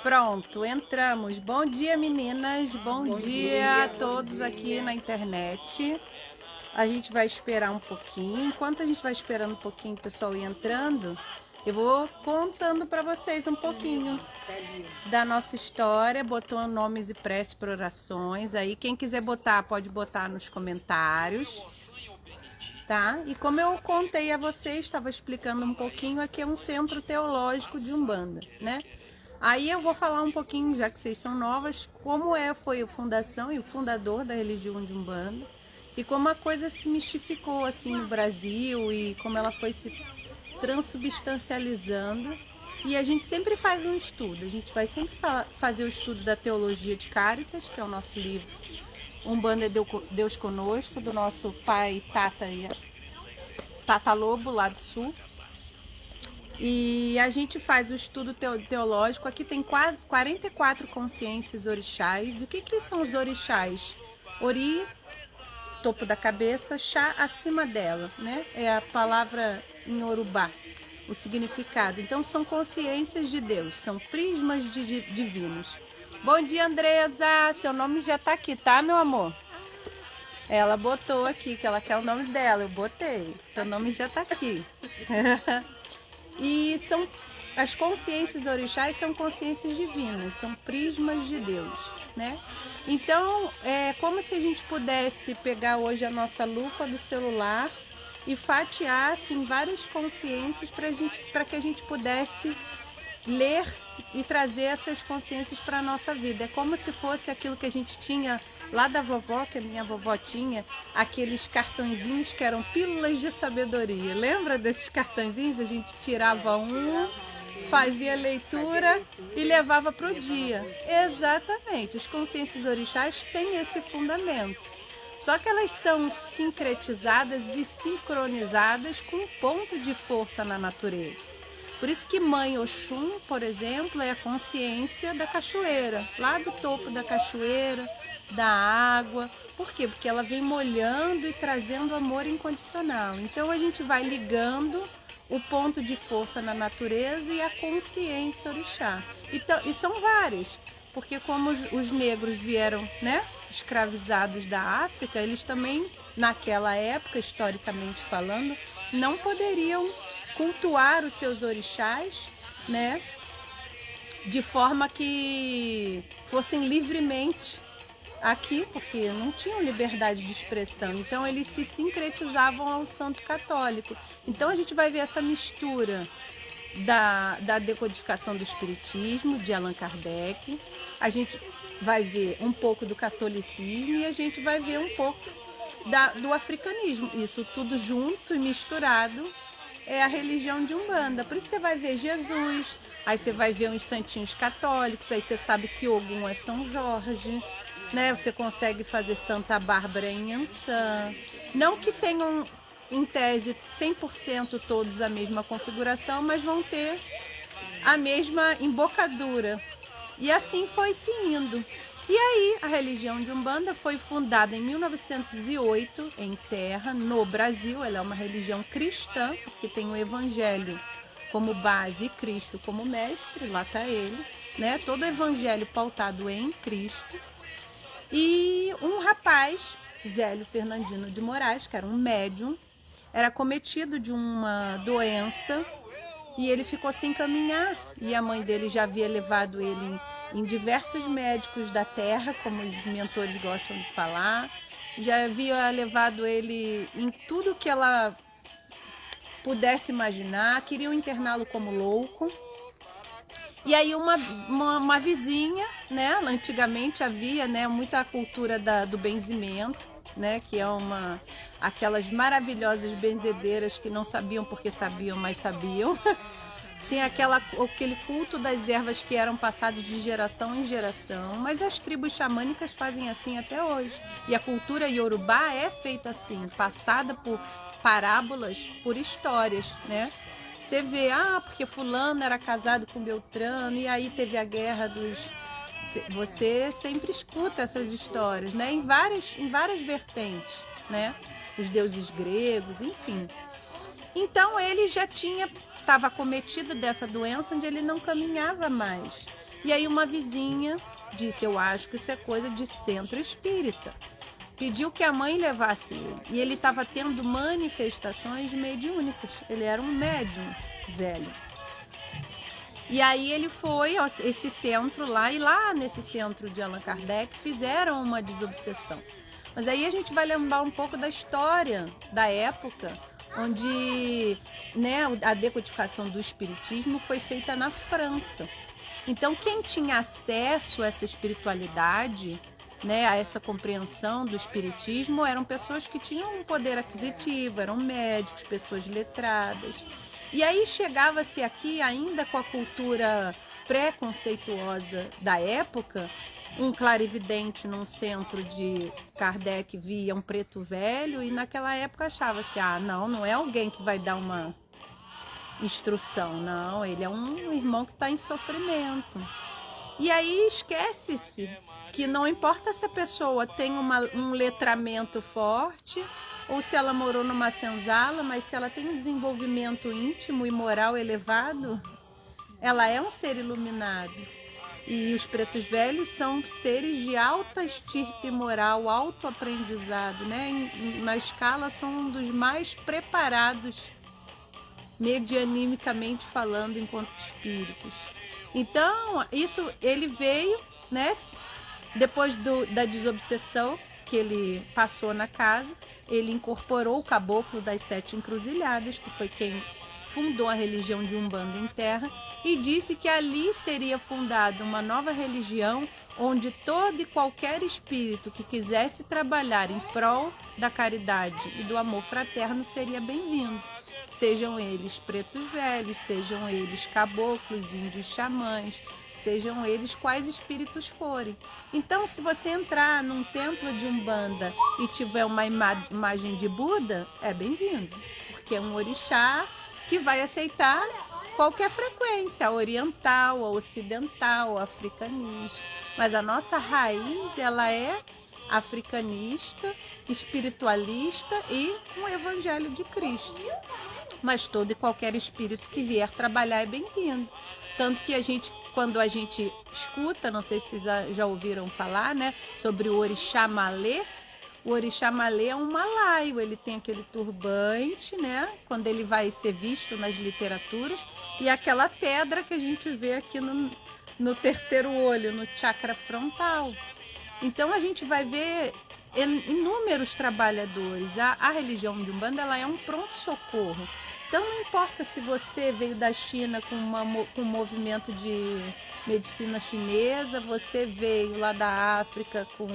Pronto, entramos. Bom dia, meninas. Bom dia a todos aqui na internet. A gente vai esperar um pouquinho. Enquanto a gente vai esperando um pouquinho o pessoal ir entrando, eu vou contando para vocês um pouquinho da nossa história, botando nomes e preces para orações. Aí, quem quiser botar, pode botar nos comentários. Tá? E como eu contei a vocês, estava explicando um pouquinho, aqui é um centro teológico de Umbanda, né? Aí eu vou falar um pouquinho, já que vocês são novas, foi a fundação e o fundador da religião de Umbanda e como a coisa se mistificou assim no Brasil e como ela foi se transubstancializando. E a gente sempre faz um estudo, a gente vai sempre fazer o estudo da teologia de Caritas, que é o nosso livro Umbanda é Deus Conosco, do nosso pai Tata Lobo, lá do Sul. E a gente faz o estudo teológico. Aqui tem 44 consciências orixás. E o que são os orixás? Ori, topo da cabeça, chá acima dela, né? É a palavra em Urubá, o significado. Então são consciências de Deus, são prismas divinos. Bom dia, Andresa! Seu nome já tá aqui, tá, meu amor? Ela botou aqui que ela quer o nome dela, eu botei. Seu nome já tá aqui. E as consciências orixás são consciências divinas, são prismas de Deus, né? Então, é como se a gente pudesse pegar hoje a nossa lupa do celular e fatiar assim, várias consciências para que a gente pudesse ler e trazer essas consciências para a nossa vida. É como se fosse aquilo que a gente tinha lá da vovó, que a minha vovó tinha, aqueles cartõezinhos que eram pílulas de sabedoria. Lembra desses cartõezinhos? A gente tirava um, fazia leitura e levava para o dia. Exatamente, as consciências orixás têm esse fundamento. Só que elas são sincretizadas e sincronizadas com um ponto de força na natureza. Por isso que Mãe Oxum, por exemplo, é a consciência da cachoeira, lá do topo da cachoeira, da água. Por quê? Porque ela vem molhando e trazendo amor incondicional. Então a gente vai ligando o ponto de força na natureza e a consciência orixá. Então, e são vários, porque como os negros vieram, né, escravizados da África, eles também, naquela época, historicamente falando, não poderiam cultuar os seus orixás, né, de forma que fossem livremente aqui, porque não tinham liberdade de expressão. Então eles se sincretizavam ao santo católico. Então a gente vai ver essa mistura da decodificação do espiritismo de Allan Kardec, a gente vai ver um pouco do catolicismo e a gente vai ver um pouco do africanismo. Isso tudo junto e misturado é a religião de Umbanda. Por isso você vai ver Jesus, aí você vai ver uns santinhos católicos, aí você sabe que Ogum é São Jorge, né? Você consegue fazer Santa Bárbara em Ançã. Não que tenham, em tese, 100% todos a mesma configuração, mas vão ter a mesma embocadura. E assim foi se indo. E aí, a religião de Umbanda foi fundada em 1908, em Terra, no Brasil. Ela é uma religião cristã, que tem o Evangelho como base e Cristo como mestre, lá está ele, né? Todo o Evangelho pautado em Cristo. E um rapaz, Zélio Fernandino de Moraes, que era um médium, era cometido de uma doença e ele ficou sem caminhar. E a mãe dele já havia levado ele em diversos médicos da terra, como os mentores gostam de falar, já havia levado ele em tudo que ela pudesse imaginar, queriam interná-lo como louco. E aí uma vizinha, né, antigamente havia, né, muita cultura do benzimento, né, que é aquelas maravilhosas benzedeiras que não sabiam porque sabiam, mas sabiam. Tinha aquele culto das ervas que eram passados de geração em geração, mas as tribos xamânicas fazem assim até hoje. E a cultura iorubá é feita assim, passada por parábolas, por histórias, né? Você vê, porque fulano era casado com Beltrano e aí teve a guerra dos... Você sempre escuta essas histórias, né? Em várias vertentes, né? Os deuses gregos, enfim. Então ele já estava acometido dessa doença onde ele não caminhava mais. E aí uma vizinha disse, eu acho que isso é coisa de centro espírita. Pediu que a mãe levasse ele. E ele estava tendo manifestações mediúnicas. Ele era um médium, Zélio. E aí ele foi a esse centro lá, e lá nesse centro de Allan Kardec fizeram uma desobsessão. Mas aí a gente vai lembrar um pouco da história da época, onde, né, a decodificação do espiritismo foi feita na França. Então quem tinha acesso a essa espiritualidade, né, a essa compreensão do espiritismo, eram pessoas que tinham um poder aquisitivo, eram médicos, pessoas letradas. E aí chegava-se aqui ainda com a cultura preconceituosa da época, um clarividente num centro de Kardec via um preto velho e naquela época achava-se, não é alguém que vai dar uma instrução, não, ele é um irmão que está em sofrimento. E aí esquece-se que não importa se a pessoa tem um letramento forte ou se ela morou numa senzala, mas se ela tem um desenvolvimento íntimo e moral elevado, ela é um ser iluminado. E os pretos velhos são seres de alta estirpe moral, alto aprendizado, né? Na escala são um dos mais preparados, medianimicamente falando, enquanto espíritos. Então, isso ele veio, né? Depois da desobsessão que ele passou na casa, ele incorporou o caboclo das 7 encruzilhadas, que foi quem fundou a religião de Umbanda em Terra, e disse que ali seria fundada uma nova religião onde todo e qualquer espírito que quisesse trabalhar em prol da caridade e do amor fraterno seria bem-vindo. Sejam eles pretos velhos, sejam eles caboclos, índios, xamãs, sejam eles quais espíritos forem. Então, se você entrar num templo de Umbanda e tiver uma imagem de Buda, é bem-vindo, porque é um orixá que vai aceitar qualquer frequência, a oriental, a ocidental, a africanista. Mas a nossa raiz, ela é africanista, espiritualista e um evangelho de Cristo. Mas todo e qualquer espírito que vier trabalhar é bem-vindo. Tanto que quando a gente escuta, não sei se já ouviram falar, né, sobre o orixá Malê. O orixá Malê é um malaio, ele tem aquele turbante, né, quando ele vai ser visto nas literaturas, e aquela pedra que a gente vê aqui no terceiro olho, no chakra frontal. Então a gente vai ver inúmeros trabalhadores. A religião de Umbanda, ela é um pronto-socorro. Então não importa se você veio da China com um movimento de medicina chinesa, você veio lá da África com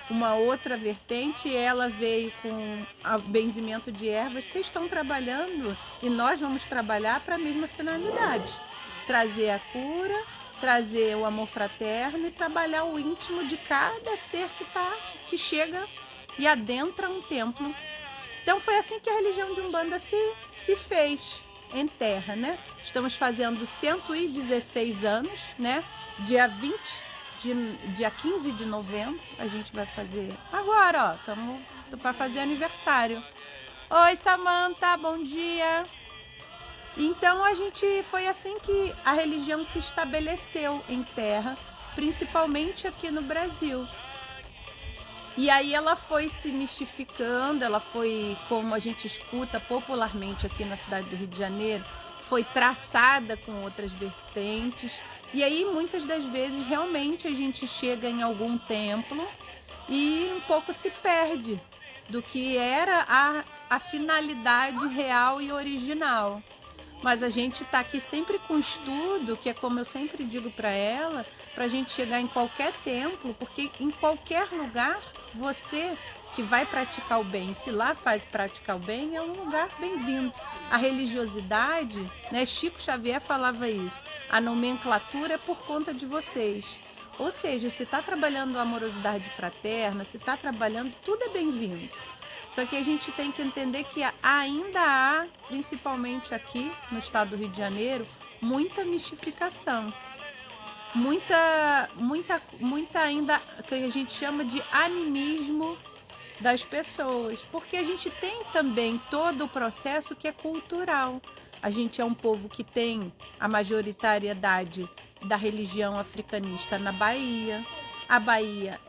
uma outra vertente e ela veio com o benzimento de ervas, vocês estão trabalhando e nós vamos trabalhar para a mesma finalidade. Trazer a cura, trazer o amor fraterno e trabalhar o íntimo de cada ser que chega e adentra um templo. Então foi assim que a religião de Umbanda se fez em Terra, né? Estamos fazendo 116 anos, né? Dia 15 de novembro, a gente vai fazer agora, ó, estamos para fazer aniversário. Oi, Samanta, bom dia. Então foi assim que a religião se estabeleceu em Terra, principalmente aqui no Brasil. E aí ela foi se mistificando, ela foi, como a gente escuta popularmente aqui na cidade do Rio de Janeiro, foi traçada com outras vertentes. E aí muitas das vezes realmente a gente chega em algum templo e um pouco se perde do que era a finalidade real e original. Mas a gente está aqui sempre com estudo, que é como eu sempre digo para ela, para a gente chegar em qualquer templo, porque em qualquer lugar você que vai praticar o bem, se lá faz praticar o bem, é um lugar bem-vindo. A religiosidade, né, Chico Xavier falava isso, a nomenclatura é por conta de vocês. Ou seja, se está trabalhando a amorosidade fraterna, se está trabalhando, tudo é bem-vindo. Só que a gente tem que entender que ainda há, principalmente aqui no estado do Rio de Janeiro, muita mistificação. Muita ainda que a gente chama de animismo das pessoas. Porque a gente tem também todo o processo que é cultural. A gente é um povo que tem a majoritariedade da religião africanista na Bahia. A Bahia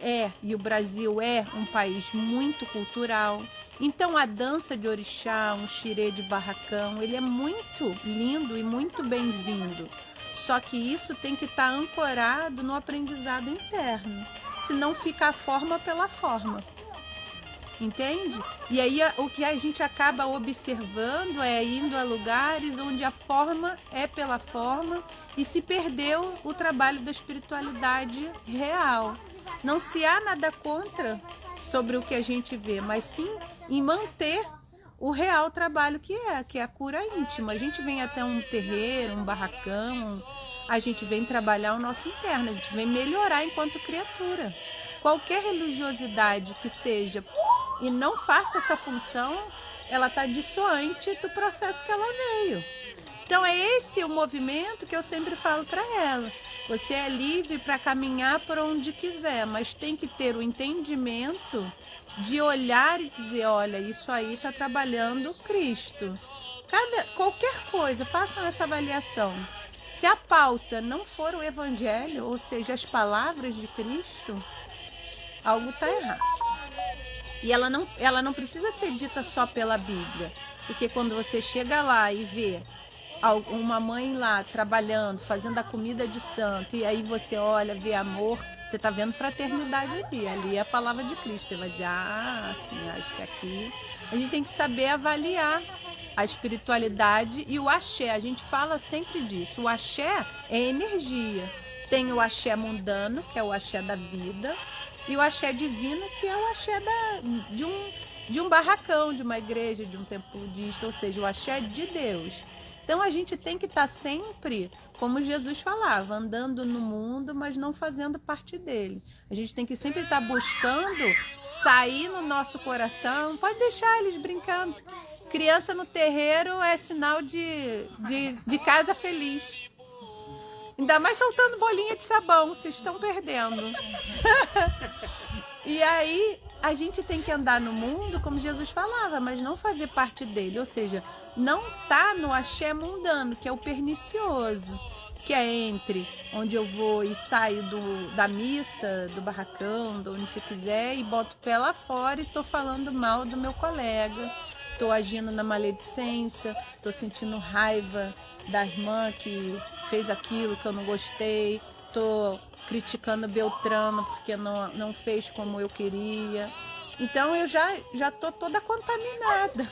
e o Brasil é um país muito cultural. Então a dança de orixá, um xirê de barracão, ele é muito lindo e muito bem-vindo. Só que isso tem que estar ancorado no aprendizado interno, senão fica a forma pela forma. Entende? E aí o que a gente acaba observando é indo a lugares onde a forma é pela forma e se perdeu o trabalho da espiritualidade real. Não se há nada contra sobre o que a gente vê, mas sim em manter o real trabalho que é a cura íntima. A gente vem até um terreiro, um barracão, a gente vem trabalhar o nosso interno, a gente vem melhorar enquanto criatura. Qualquer religiosidade que seja e não faça essa função, ela está dissoante do processo que ela veio. Então é esse o movimento que eu sempre falo para ela. Você é livre para caminhar por onde quiser, mas tem que ter o entendimento de olhar e dizer, olha, isso aí está trabalhando Cristo. Qualquer coisa, façam essa avaliação. Se a pauta não for o Evangelho, ou seja, as palavras de Cristo, algo está errado. E ela não precisa ser dita só pela Bíblia, porque quando você chega lá e vê uma mãe lá trabalhando, fazendo a comida de santo, e aí você olha, vê amor, você está vendo fraternidade ali é a palavra de Cristo. Você vai dizer, sim, acho que aqui a gente tem que saber avaliar a espiritualidade e o axé. A gente fala sempre disso, o axé é energia. Tem o axé mundano, que é o axé da vida, e o axé divino, que é o axé de um barracão, de uma igreja, de um templo budista, ou seja, o axé de Deus. Então a gente tem que estar sempre, como Jesus falava, andando no mundo, mas não fazendo parte dele. A gente tem que sempre estar buscando sair no nosso coração. Pode deixar eles brincando. Criança no terreiro é sinal de casa feliz. Ainda mais soltando bolinha de sabão, vocês estão perdendo. E aí a gente tem que andar no mundo como Jesus falava, mas não fazer parte dele, ou seja, não tá no axé mundano, que é o pernicioso, que é entre onde eu vou e saio da missa, do barracão, de onde você quiser, e boto o pé lá fora e tô falando mal do meu colega, tô agindo na maledicência, tô sentindo raiva da irmã que fez aquilo que eu não gostei, tô criticando Beltrano porque não fez como eu queria. Então eu já tô toda contaminada.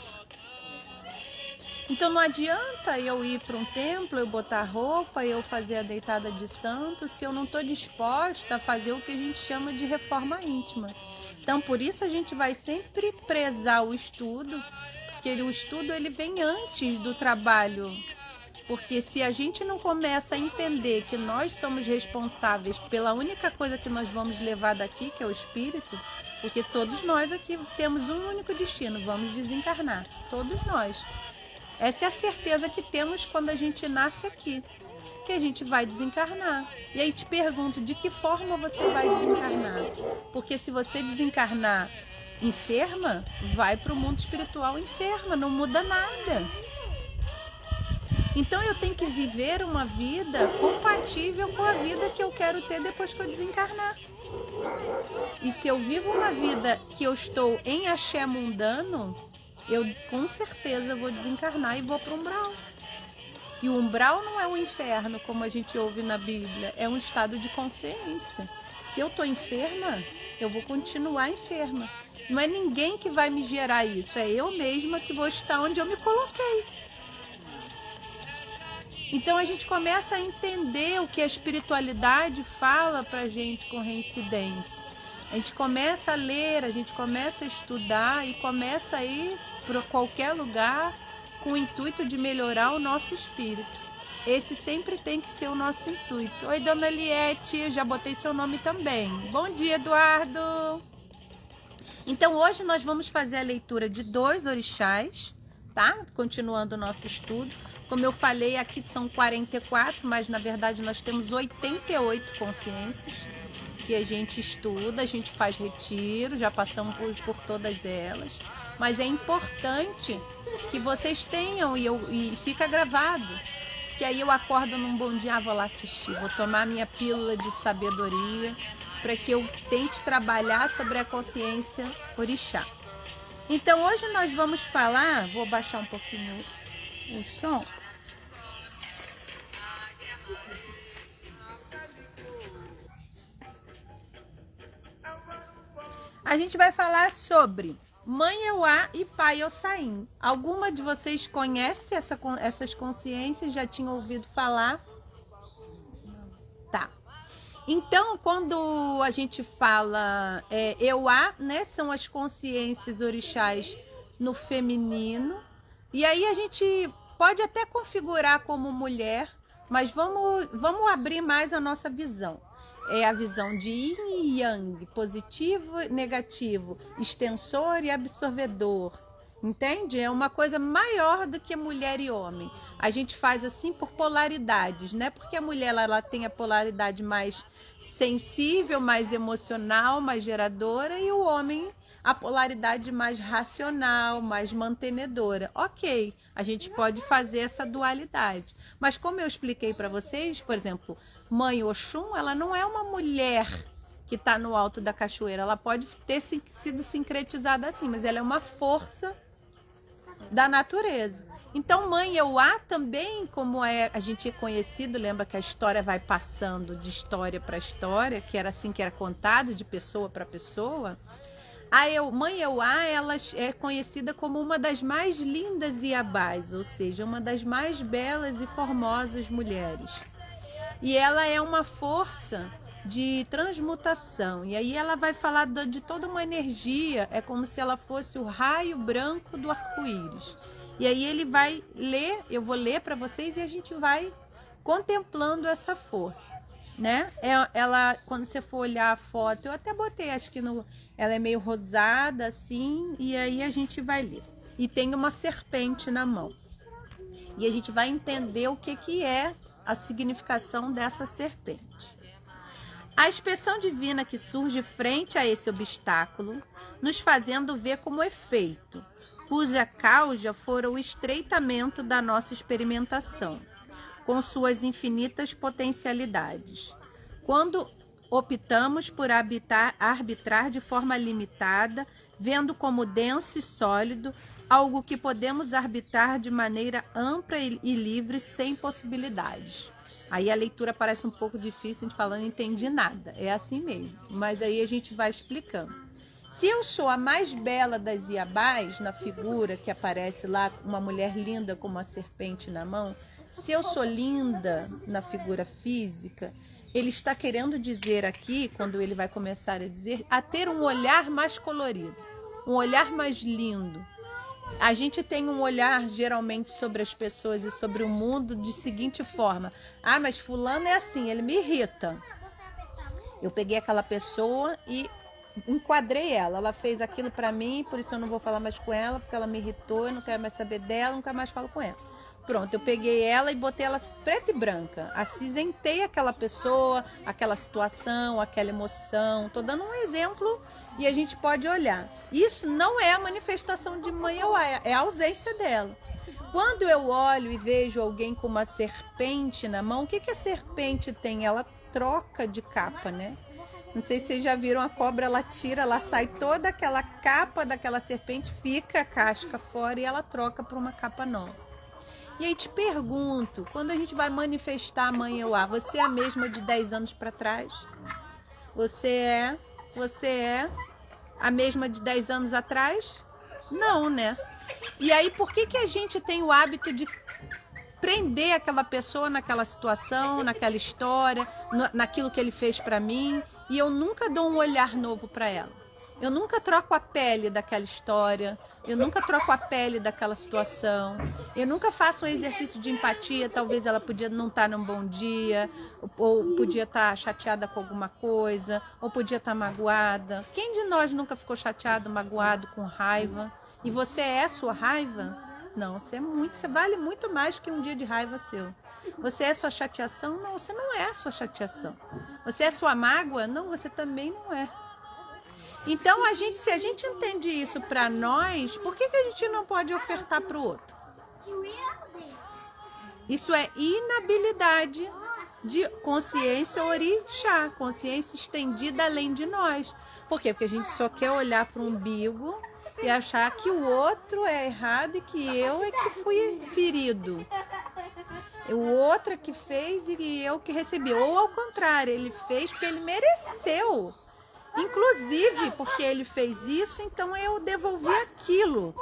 Então não adianta eu ir para um templo, eu botar roupa, eu fazer a deitada de santo, se eu não estou disposta a fazer o que a gente chama de reforma íntima. Então por isso a gente vai sempre prezar o estudo, porque o estudo ele vem antes do trabalho. Porque se a gente não começa a entender que nós somos responsáveis pela única coisa que nós vamos levar daqui, que é o espírito, porque todos nós aqui temos um único destino, vamos desencarnar, todos nós. Essa é a certeza que temos quando a gente nasce aqui, que a gente vai desencarnar. E aí te pergunto, de que forma você vai desencarnar? Porque se você desencarnar enferma, vai para o mundo espiritual enferma, não muda nada. Então eu tenho que viver uma vida compatível com a vida que eu quero ter depois que eu desencarnar. E se eu vivo uma vida que eu estou em axé mundano, eu com certeza vou desencarnar e vou para o umbral. E o umbral não é um inferno, como a gente ouve na Bíblia, é um estado de consciência. Se eu estou enferma, eu vou continuar enferma. Não é ninguém que vai me gerar isso, é eu mesma que vou estar onde eu me coloquei. Então a gente começa a entender o que a espiritualidade fala pra gente com reincidência. A gente começa a ler, a gente começa a estudar e começa a ir para qualquer lugar com o intuito de melhorar o nosso espírito. Esse sempre tem que ser o nosso intuito. Oi, dona Eliette, já botei seu nome também. Bom dia, Eduardo! Então hoje nós vamos fazer a leitura de 2 orixás, tá? Continuando o nosso estudo. Como eu falei, aqui são 44, mas na verdade nós temos 88 consciências que a gente estuda, a gente faz retiro, já passamos por todas elas. mas é importante que vocês tenham e fica gravado. Que aí eu acordo num bom dia, vou lá assistir, vou tomar minha pílula de sabedoria para que eu tente trabalhar sobre a consciência orixá. Então hoje nós vamos falar, vou baixar um pouquinho o som. A gente vai falar sobre Mãe Euá e Pai Ossain. Alguma de vocês conhece essas consciências? Já tinham ouvido falar? Tá. Então, quando a gente fala Euá, né, são as consciências orixás no feminino. E aí a gente pode até configurar como mulher, mas vamos abrir mais a nossa visão. É a visão de yin e yang, positivo e negativo, extensor e absorvedor. Entende? É uma coisa maior do que mulher e homem. A gente faz assim por polaridades, né? Porque a mulher ela tem a polaridade mais sensível, mais emocional, mais geradora, e o homem a polaridade mais racional, mais mantenedora. Ok, a gente pode fazer essa dualidade. Mas como eu expliquei para vocês, por exemplo, Mãe Oxum, ela não é uma mulher que está no alto da cachoeira. Ela pode ter sido sincretizada assim, mas ela é uma força da natureza. Então, Mãe Euá também, como a gente é conhecido, lembra que a história vai passando de história para história, que era assim que era contado, de pessoa para pessoa. Mãe Euá, ela é conhecida como uma das mais lindas iabás, ou seja, uma das mais belas e formosas mulheres. E ela é uma força de transmutação. E aí ela vai falar de toda uma energia, é como se ela fosse o raio branco do arco-íris. E aí ele vai ler, eu vou ler para vocês e a gente vai contemplando essa força, né? Ela, quando você for olhar a foto, eu até botei, acho que ela é meio rosada assim, e aí a gente vai ler. E tem uma serpente na mão. E a gente vai entender o que é a significação dessa serpente. A expressão divina que surge frente a esse obstáculo, nos fazendo ver como efeito, cuja causa fora o estreitamento da nossa experimentação, com suas infinitas potencialidades. Quando optamos por arbitrar de forma limitada, vendo como denso e sólido algo que podemos arbitrar de maneira ampla e livre, sem possibilidades. Aí a leitura parece um pouco difícil, a gente falando, não entendi nada. É assim mesmo, mas aí a gente vai explicando. Se eu sou a mais bela das iabás, na figura que aparece lá, uma mulher linda com uma serpente na mão, se eu sou linda na figura física, ele está querendo dizer aqui, quando ele vai começar a dizer, a ter um olhar mais colorido, um olhar mais lindo. A gente tem um olhar geralmente sobre as pessoas e sobre o mundo de seguinte forma: ah, mas fulano é assim, ele me irrita. Eu peguei aquela pessoa e enquadrei ela fez aquilo para mim, por isso eu não vou falar mais com ela, porque ela me irritou, eu não quero mais saber dela, nunca mais falo com ela. Pronto, eu peguei ela e botei ela preta e branca, acinzentei aquela pessoa, aquela situação, aquela emoção. Tô dando um exemplo e a gente pode olhar. Isso não é a manifestação de Mãe Euá, é a ausência dela. Quando eu olho e vejo alguém com uma serpente na mão, o que a serpente tem? Ela troca de capa, né? Não sei se vocês já viram a cobra, ela tira, ela sai toda aquela capa daquela serpente, fica a casca fora e ela troca por uma capa nova. E aí te pergunto, quando a gente vai manifestar a Mãe Euá, você é a mesma de 10 anos para trás? Você é a mesma de 10 anos atrás? Não, né? E aí por que a gente tem o hábito de prender aquela pessoa naquela situação, naquela história, naquilo que ele fez para mim, e eu nunca dou um olhar novo para ela? Eu nunca troco a pele daquela história, eu nunca troco a pele daquela situação, eu nunca faço um exercício de empatia. Talvez ela podia não estar num bom dia, ou podia estar chateada com alguma coisa, ou podia estar magoada. Quem de nós nunca ficou chateado, magoado, com raiva? E você é a sua raiva? Não, você vale muito mais que um dia de raiva seu. Você é sua chateação? Não, você não é a sua chateação. Você é sua mágoa? Não, você também não é. Então, se a gente entende isso para nós, por que a gente não pode ofertar para o outro? Isso é inabilidade de consciência orixá, consciência estendida além de nós. Por quê? Porque a gente só quer olhar para o umbigo e achar que o outro é errado e que eu é que fui ferido. O outro é que fez e eu que recebi. Ou ao contrário, ele fez porque ele mereceu. Inclusive, porque ele fez isso, então eu devolvi aquilo.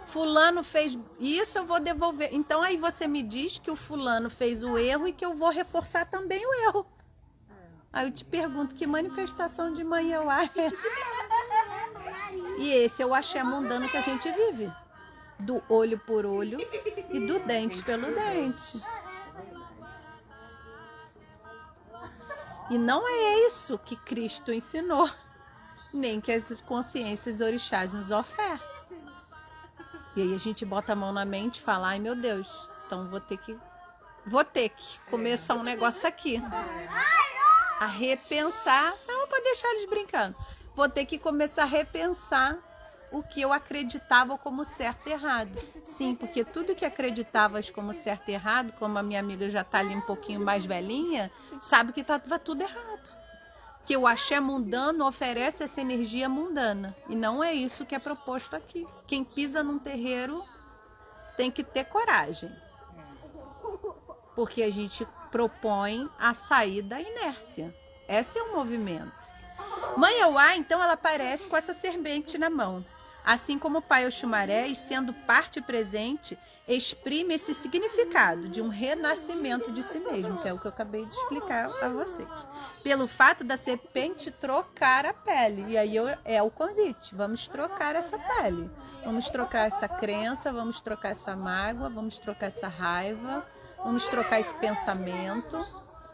Fulano fez isso, eu vou devolver. Então aí você me diz que o fulano fez o erro e que eu vou reforçar também o erro. Aí eu te pergunto, que manifestação de mãe eu é essa? E esse é o axé mundano que a gente vive. Do olho por olho e do dente pelo dente. E não é isso que Cristo ensinou, nem que as consciências orixás nos ofertam. E aí a gente bota a mão na mente e fala, ai meu Deus, então vou ter que começar um negócio aqui. A repensar, não, para deixar eles brincando. Vou ter que começar a repensar o que eu acreditava como certo e errado. Sim, porque tudo que acreditavas como certo e errado, como a minha amiga já está ali um pouquinho mais velhinha, sabe que estava tudo errado. Que o axé mundano oferece essa energia mundana. E não é isso que é proposto aqui. Quem pisa num terreiro tem que ter coragem. Porque a gente propõe a sair da inércia. Esse é o movimento. Mãe Euá, então, ela aparece com essa serpente na mão. Assim como o pai Oxumaré, sendo parte presente, exprime esse significado de um renascimento de si mesmo, que é o que eu acabei de explicar a vocês. Pelo fato da serpente trocar a pele. E aí é o convite, vamos trocar essa pele. Vamos trocar essa crença, vamos trocar essa mágoa, vamos trocar essa raiva, vamos trocar esse pensamento.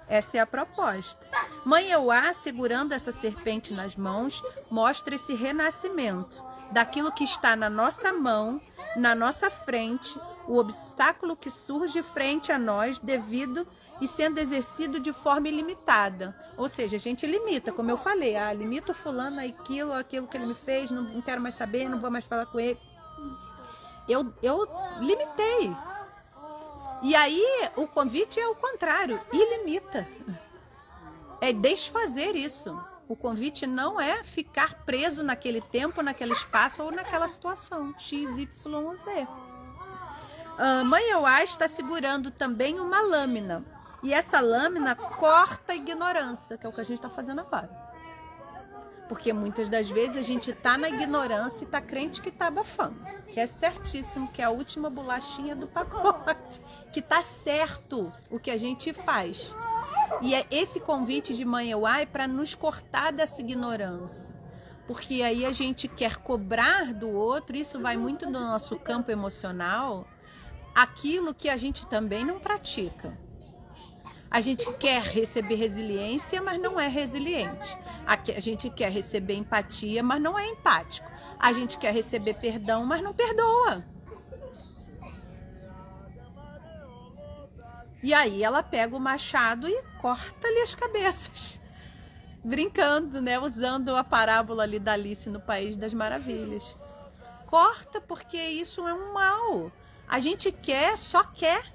Essa é a proposta. Mãe Euá, segurando essa serpente nas mãos, mostra esse renascimento daquilo que está na nossa mão, na nossa frente, o obstáculo que surge frente a nós devido e sendo exercido de forma ilimitada. Ou seja, a gente limita, como eu falei, limita o fulano, aquilo que ele me fez, não quero mais saber, não vou mais falar com ele. Eu limitei. E aí o convite é o contrário, ilimita. É desfazer isso. O convite não é ficar preso naquele tempo, naquele espaço ou naquela situação. X, Y, Z. Mãe Euá está segurando também uma lâmina. E essa lâmina corta a ignorância, que é o que a gente está fazendo agora. Porque muitas das vezes a gente está na ignorância e está crente que está abafando. Que é certíssimo, que é a última bolachinha do pacote. Que está certo o que a gente faz. E é esse convite de Mãe Euá é para nos cortar dessa ignorância. Porque aí a gente quer cobrar do outro, isso vai muito do nosso campo emocional, aquilo que a gente também não pratica. A gente quer receber resiliência, mas não é resiliente. A gente quer receber empatia, mas não é empático. A gente quer receber perdão, mas não perdoa. E aí ela pega o machado e corta-lhe as cabeças. Brincando, né? Usando a parábola ali da Alice no País das Maravilhas. Corta porque isso é um mal. A gente só quer.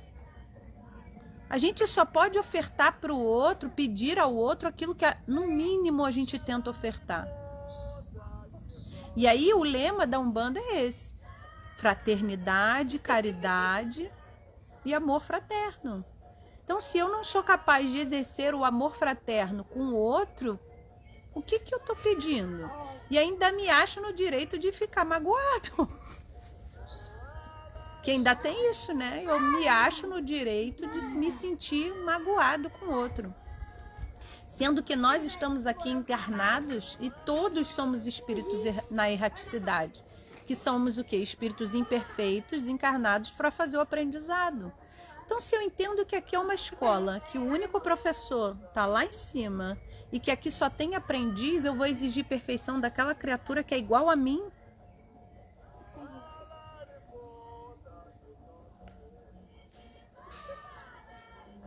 A gente só pode ofertar para o outro, pedir ao outro aquilo que no mínimo a gente tenta ofertar. E aí o lema da Umbanda é esse: fraternidade, caridade e amor fraterno. Então, se eu não sou capaz de exercer o amor fraterno com o outro, o que eu estou pedindo? E ainda me acho no direito de ficar magoado. Que ainda tem isso, né? Eu me acho no direito de me sentir magoado com o outro. Sendo que nós estamos aqui encarnados e todos somos espíritos na erraticidade. Que somos o quê? Espíritos imperfeitos, encarnados para fazer o aprendizado. Então, se eu entendo que aqui é uma escola, que o único professor está lá em cima e que aqui só tem aprendiz, eu vou exigir perfeição daquela criatura que é igual a mim?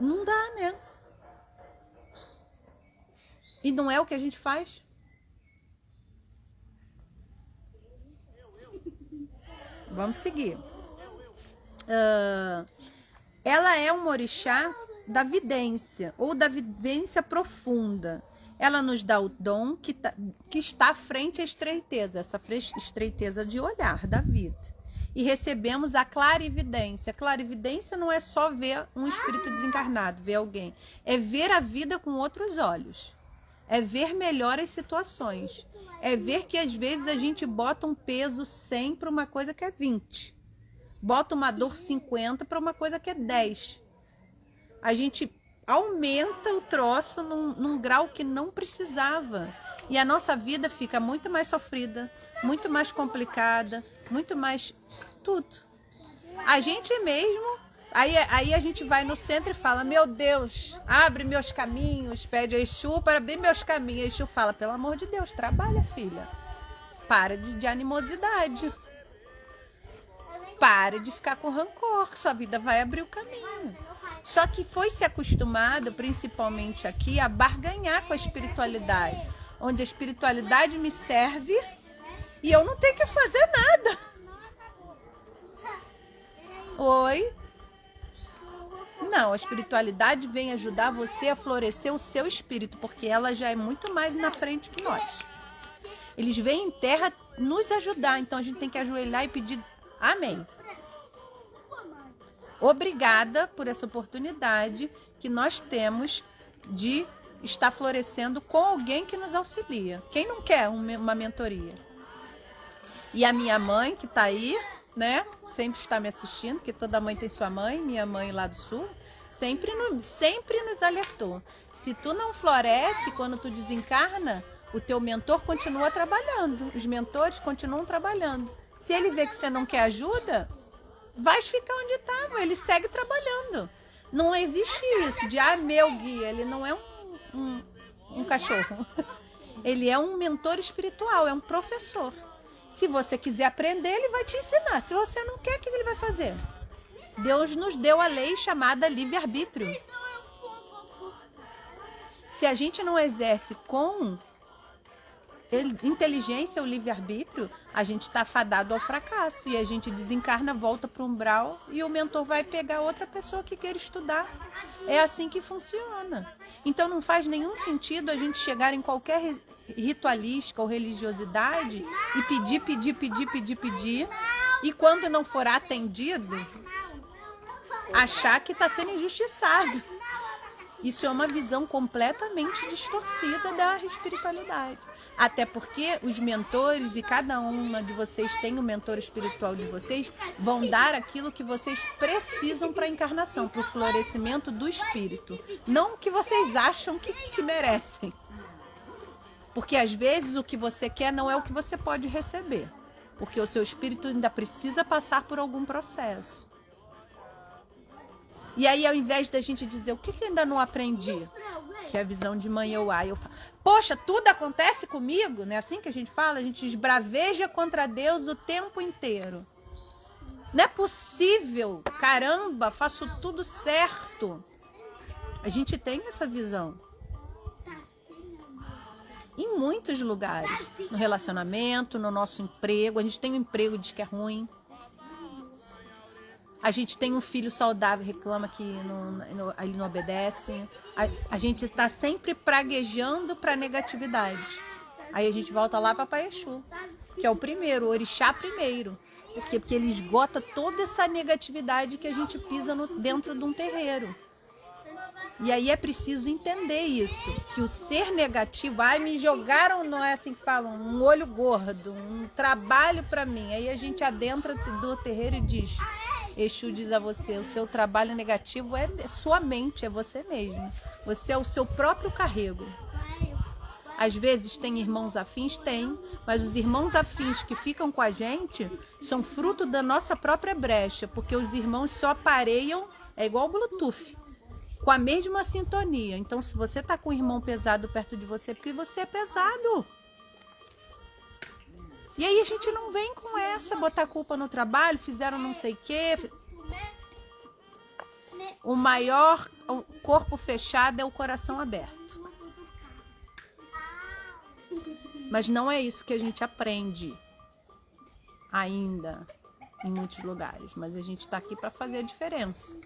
Não dá, né? E não é o que a gente faz? Vamos seguir. Ela é um orixá da vidência, ou da vivência profunda. Ela nos dá o dom que está frente à estreiteza, essa estreiteza de olhar da vida. E recebemos a clarividência. Clarividência não é só ver um espírito desencarnado, ver alguém. É ver a vida com outros olhos. É ver melhor as situações. É ver que às vezes a gente bota um peso 100 para uma coisa que é 20. Bota uma dor 50 para uma coisa que é 10. A gente aumenta o troço num grau que não precisava. E a nossa vida fica muito mais sofrida, muito mais complicada, muito mais tudo. A gente mesmo, aí a gente vai no centro e fala, meu Deus, abre meus caminhos, pede a Exu para abrir meus caminhos. A Exu fala, pelo amor de Deus, trabalha, filha. Para de animosidade. Para de ficar com rancor, sua vida vai abrir o caminho. Só que foi se acostumado, principalmente aqui, a barganhar com a espiritualidade. Onde a espiritualidade me serve e eu não tenho que fazer nada. Oi? Não, a espiritualidade vem ajudar você a florescer o seu espírito, porque ela já é muito mais na frente que nós. Eles vêm em terra nos ajudar, então a gente tem que ajoelhar e pedir amém. Obrigada por essa oportunidade que nós temos de estar florescendo com alguém que nos auxilia. Quem não quer uma mentoria? E a minha mãe, que está aí, né? Sempre está me assistindo, porque toda mãe tem sua mãe, minha mãe lá do sul, sempre nos alertou. Se tu não floresce quando tu desencarna, o teu mentor continua trabalhando. Os mentores continuam trabalhando. Se ele vê que você não quer ajuda, vai ficar onde estava, ele segue trabalhando. Não existe isso de, meu guia, ele não é um cachorro. Ele é um mentor espiritual, é um professor. Se você quiser aprender, ele vai te ensinar. Se você não quer, o que ele vai fazer? Deus nos deu a lei chamada livre-arbítrio. Se a gente não exerce com inteligência o livre-arbítrio, a gente está fadado ao fracasso. E a gente desencarna, volta para o umbral e o mentor vai pegar outra pessoa que queira estudar. É assim que funciona. Então não faz nenhum sentido a gente chegar em qualquer ritualística ou religiosidade e pedir. E quando não for atendido, achar que está sendo injustiçado. Isso é uma visão completamente distorcida da espiritualidade. Até porque os mentores, e cada uma de vocês tem um mentor espiritual de vocês, vão dar aquilo que vocês precisam para a encarnação, para o florescimento do espírito. Não o que vocês acham que merecem. Porque às vezes o que você quer não é o que você pode receber. Porque o seu espírito ainda precisa passar por algum processo. E aí, ao invés da gente dizer, o que eu ainda não aprendi? Que é a visão de mãe eu falo, poxa, tudo acontece comigo? Não é assim que a gente fala? A gente esbraveja contra Deus o tempo inteiro. Não é possível, caramba, faço tudo certo. A gente tem essa visão. Em muitos lugares. No relacionamento, no nosso emprego. A gente tem um emprego e diz que é ruim. A gente tem um filho saudável, reclama que ele não obedece. A gente está sempre praguejando para negatividade. Aí a gente volta lá para Papai Exu, que é o primeiro, o orixá primeiro. Por quê? Porque ele esgota toda essa negatividade que a gente pisa dentro de um terreiro. E aí é preciso entender isso, que o ser negativo, me jogaram, não é assim que falam, um olho gordo, um trabalho para mim. Aí a gente adentra do terreiro e diz... Exu diz a você, o seu trabalho negativo é sua mente, é você mesmo. Você é o seu próprio carrego. Às vezes tem irmãos afins? Tem, mas os irmãos afins que ficam com a gente são fruto da nossa própria brecha, porque os irmãos só pareiam, é igual o Bluetooth, com a mesma sintonia. Então se você está com um irmão pesado perto de você, é porque você é pesado. E aí a gente não vem com essa, botar culpa no trabalho, fizeram não sei o quê. O maior corpo fechado é o coração aberto. Mas não é isso que a gente aprende ainda. em muitos lugares, mas a gente está aqui para fazer a diferença.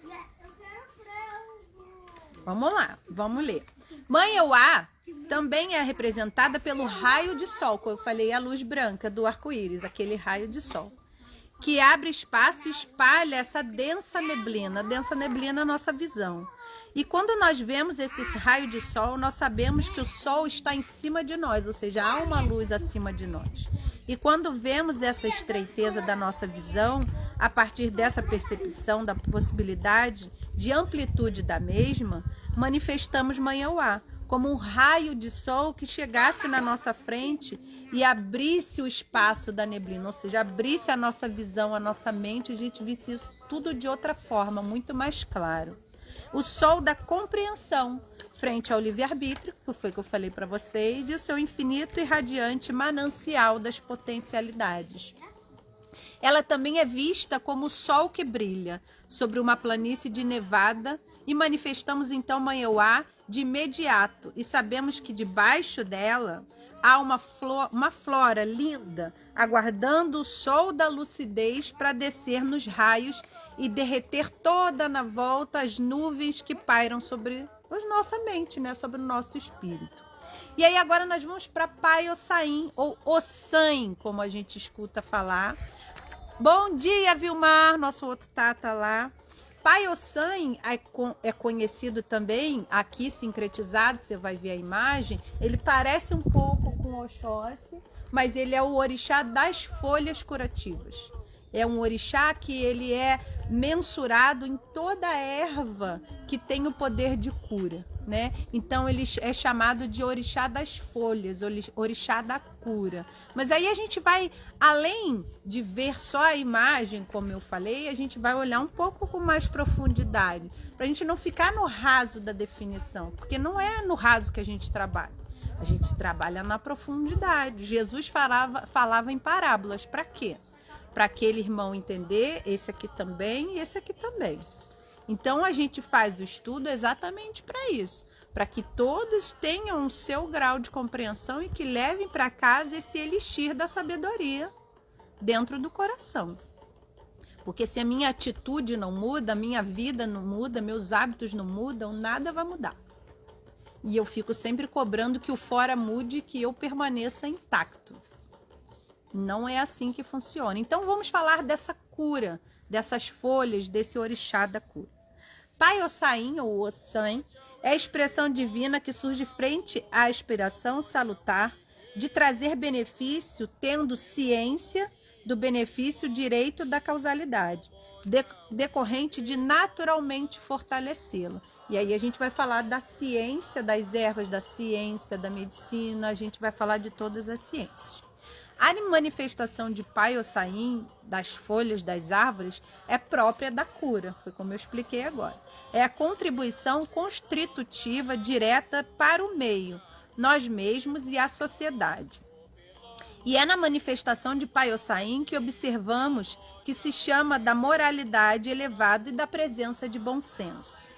Vamos lá, vamos ler. Mãe Euá também é representada pelo raio de sol, como eu falei, a luz branca do arco-íris, aquele raio de sol, que abre espaço e espalha essa densa neblina. A densa neblina é a nossa visão. E quando nós vemos esses raios de sol, nós sabemos que o sol está em cima de nós, ou seja, há uma luz acima de nós. E quando vemos essa estreiteza da nossa visão, a partir dessa percepção da possibilidade de amplitude da mesma, manifestamos Mãe Euá como um raio de sol que chegasse na nossa frente e abrisse o espaço da neblina, ou seja, abrisse a nossa visão, a nossa mente, e a gente visse isso tudo de outra forma, muito mais claro. O sol da compreensão frente ao livre-arbítrio, que foi o que eu falei para vocês, e o seu infinito e radiante manancial das potencialidades. Ela também é vista como o sol que brilha sobre uma planície de nevada, e manifestamos então Mãe Euá de imediato, e sabemos que debaixo dela há uma flora linda, aguardando o sol da lucidez para descer nos raios e derreter toda na volta as nuvens que pairam sobre a nossa mente, né? Sobre o nosso espírito. E aí agora nós vamos para Pai Ossain, ou Ossan, como a gente escuta falar. Bom dia, Vilmar, nosso outro tata lá. Pai Ossan é conhecido também, aqui sincretizado, você vai ver a imagem, ele parece um pouco com Oxóssi, mas ele é o orixá das folhas curativas. É um orixá que ele é mensurado em toda a erva que tem o poder de cura, né? Então ele é chamado de orixá das folhas, orixá da cura. Mas aí a gente vai, além de ver só a imagem, como eu falei, a gente vai olhar um pouco com mais profundidade, para a gente não ficar no raso da definição, porque não é no raso que a gente trabalha. A gente trabalha na profundidade. Jesus falava em parábolas. Para quê? Para aquele irmão entender, esse aqui também e esse aqui também. Então a gente faz o estudo exatamente para isso, para que todos tenham o seu grau de compreensão e que levem para casa esse elixir da sabedoria dentro do coração. Porque se a minha atitude não muda, a minha vida não muda, meus hábitos não mudam, nada vai mudar. E eu fico sempre cobrando que o fora mude e que eu permaneça intacto. Não é assim que funciona. Então vamos falar dessa cura, dessas folhas, desse orixá da cura. Pai Ossain, ou Ossan, é a expressão divina que surge frente à aspiração salutar de trazer benefício, tendo ciência do benefício direito da causalidade, decorrente de naturalmente fortalecê-lo. E aí a gente vai falar da ciência das ervas, da ciência da medicina, a gente vai falar de todas as ciências. A manifestação de Pai Ossain, das folhas das árvores, é própria da cura, foi como eu expliquei agora. É a contribuição constitutiva direta para o meio, nós mesmos e a sociedade. E é na manifestação de Pai Ossain que observamos que se chama da moralidade elevada e da presença de bom senso.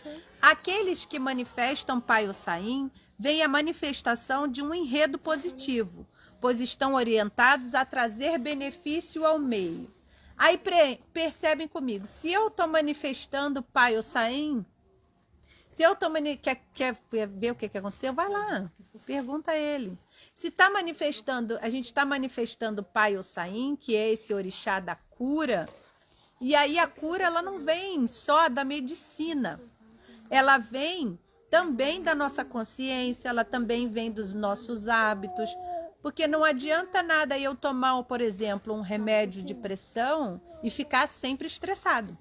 Aqueles que manifestam Pai Ossain veem a manifestação de um enredo positivo, pois estão orientados a trazer benefício ao meio. Aí percebem comigo, se eu estou manifestando Pai Ossain, se eu estou quer ver o que aconteceu, vai lá, pergunta a ele. Se está manifestando, a gente está manifestando Pai Ossain, que é esse orixá da cura, e aí a cura ela não vem só da medicina, ela vem também da nossa consciência, ela também vem dos nossos hábitos, porque não adianta nada eu tomar, por exemplo, um remédio de pressão e ficar sempre estressado.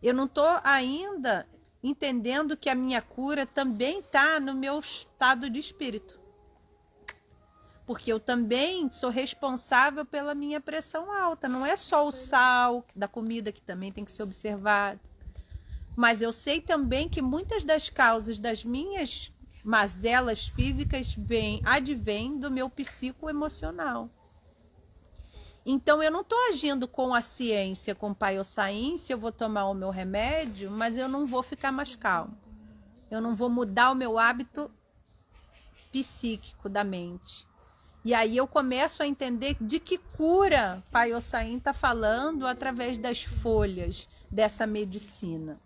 Eu não estou ainda entendendo que a minha cura também está no meu estado de espírito. Porque eu também sou responsável pela minha pressão alta. Não é só o sal da comida que também tem que ser observado. Mas eu sei também que muitas das causas das minhas mazelas físicas advêm do meu psicoemocional. Então eu não estou agindo com a ciência, com o Pai Ossain, se eu vou tomar o meu remédio, mas eu não vou ficar mais calmo. Eu não vou mudar o meu hábito psíquico da mente. E aí eu começo a entender de que cura Pai Ossain está falando através das folhas dessa medicina.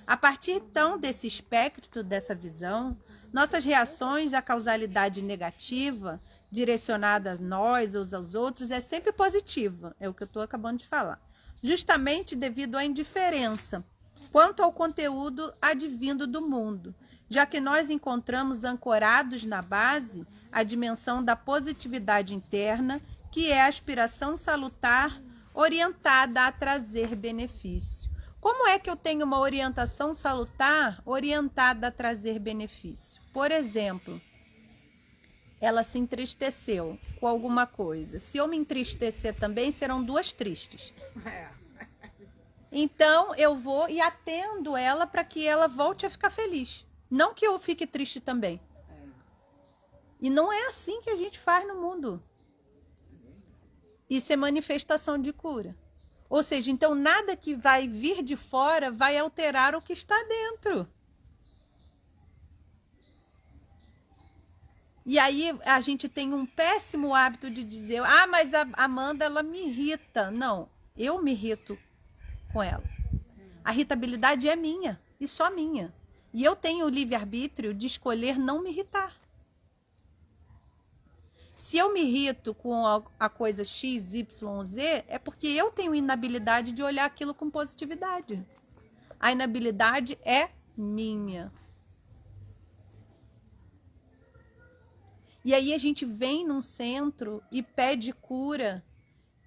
A partir então desse espectro, dessa visão, nossas reações à causalidade negativa, direcionada a nós ou aos outros, é sempre positiva, é o que eu estou acabando de falar, justamente devido à indiferença quanto ao conteúdo advindo do mundo, já que nós encontramos ancorados na base a dimensão da positividade interna, que é a aspiração salutar orientada a trazer benefício. Como é que eu tenho uma orientação salutar orientada a trazer benefício? Por exemplo, ela se entristeceu com alguma coisa. Se eu me entristecer também, serão duas tristes. Então, eu vou e atendo ela para que ela volte a ficar feliz. Não que eu fique triste também. E não é assim que a gente faz no mundo. Isso é manifestação de cura. Ou seja, então nada que vai vir de fora vai alterar o que está dentro. E aí a gente tem um péssimo hábito de dizer, ah, mas a Amanda, ela me irrita. Não, eu me irrito com ela. A irritabilidade é minha e só minha. E eu tenho o livre-arbítrio de escolher não me irritar. Se eu me irrito com a coisa X, Y, Z, é porque eu tenho inabilidade de olhar aquilo com positividade. A inabilidade é minha. E aí a gente vem num centro e pede cura.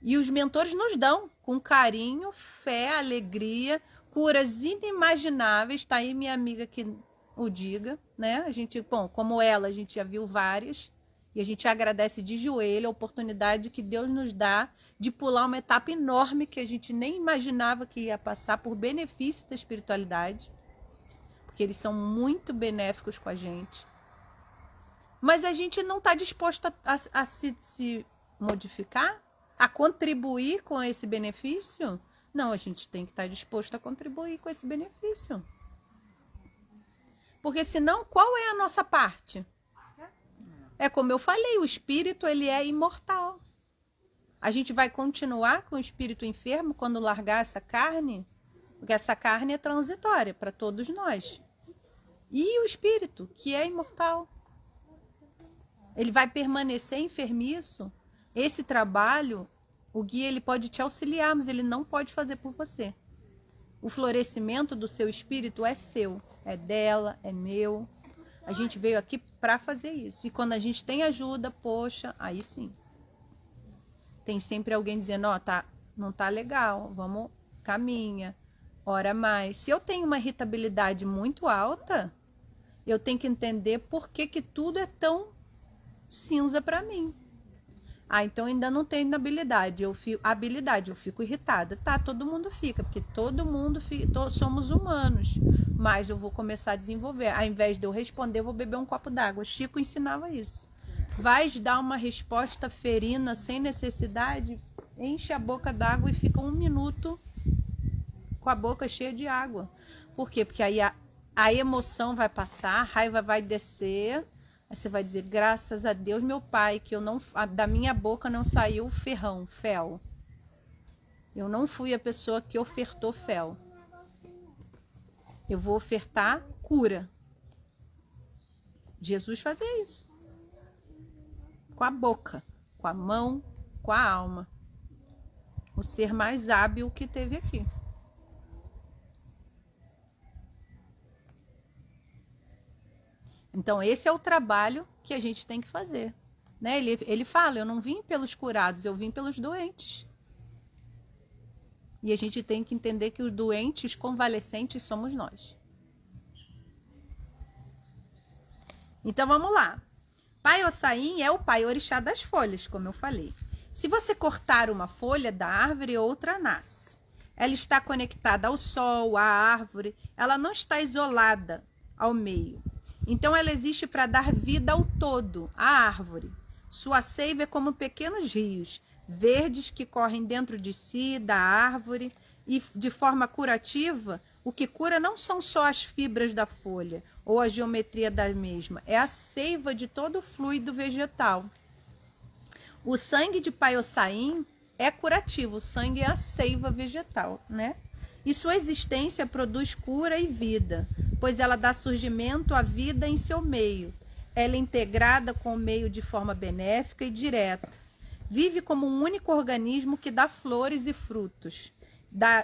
E os mentores nos dão, com carinho, fé, alegria, curas inimagináveis. Tá aí minha amiga que o diga, né? A gente, bom, como ela, a gente já viu várias. E a gente agradece de joelho a oportunidade que Deus nos dá de pular uma etapa enorme que a gente nem imaginava que ia passar por benefício da espiritualidade. Porque eles são muito benéficos com a gente. Mas a gente não está disposto a se modificar, a contribuir com esse benefício. Não, a gente tem que estar disposto a contribuir com esse benefício. Porque senão, qual é a nossa parte? É como eu falei, o espírito ele é imortal. A gente vai continuar com o espírito enfermo quando largar essa carne, porque essa carne é transitória para todos nós. E o espírito, que é imortal, ele vai permanecer enfermiço. Esse trabalho, o guia ele pode te auxiliar, mas ele não pode fazer por você. O florescimento do seu espírito é seu, é dela, é meu. A gente veio aqui para fazer isso. E quando a gente tem ajuda, poxa, aí sim. Tem sempre alguém dizendo, ó, não tá legal, vamos, caminha, ora mais. Se eu tenho uma irritabilidade muito alta, eu tenho que entender por que tudo é tão cinza para mim. Ah, então ainda não tenho habilidade, eu fico irritada. Tá, todo mundo fica, porque todo mundo somos humanos. Mas eu vou começar a desenvolver. Ao invés de eu responder, eu vou beber um copo d'água. Chico ensinava isso. Vais dar uma resposta ferina sem necessidade, enche a boca d'água e fica 1 minuto com a boca cheia de água. Por quê? Porque aí a emoção vai passar, a raiva vai descer. Aí você vai dizer, graças a Deus, meu pai, que da minha boca não saiu fel. Eu não fui a pessoa que ofertou fel. Eu vou ofertar cura. Jesus fazia isso. Com a boca, com a mão, com a alma. O ser mais hábil que teve aqui. Então, esse é o trabalho que a gente tem que fazer. Né? Ele fala, eu não vim pelos curados, eu vim pelos doentes. E a gente tem que entender que os doentes convalescentes somos nós. Então, vamos lá. Pai Ossain é o pai orixá das folhas, como eu falei. Se você cortar uma folha da árvore, outra nasce. Ela está conectada ao sol, à árvore, ela não está isolada ao meio. Então, ela existe para dar vida ao todo, à árvore. Sua seiva é como pequenos rios, verdes que correm dentro de si, da árvore, e de forma curativa, o que cura não são só as fibras da folha ou a geometria da mesma, é a seiva de todo o fluido vegetal. O sangue de Paiossaim é curativo, o sangue é a seiva vegetal, né? E sua existência produz cura e vida, pois ela dá surgimento à vida em seu meio. Ela é integrada com o meio de forma benéfica e direta. Vive como um único organismo que dá flores e frutos,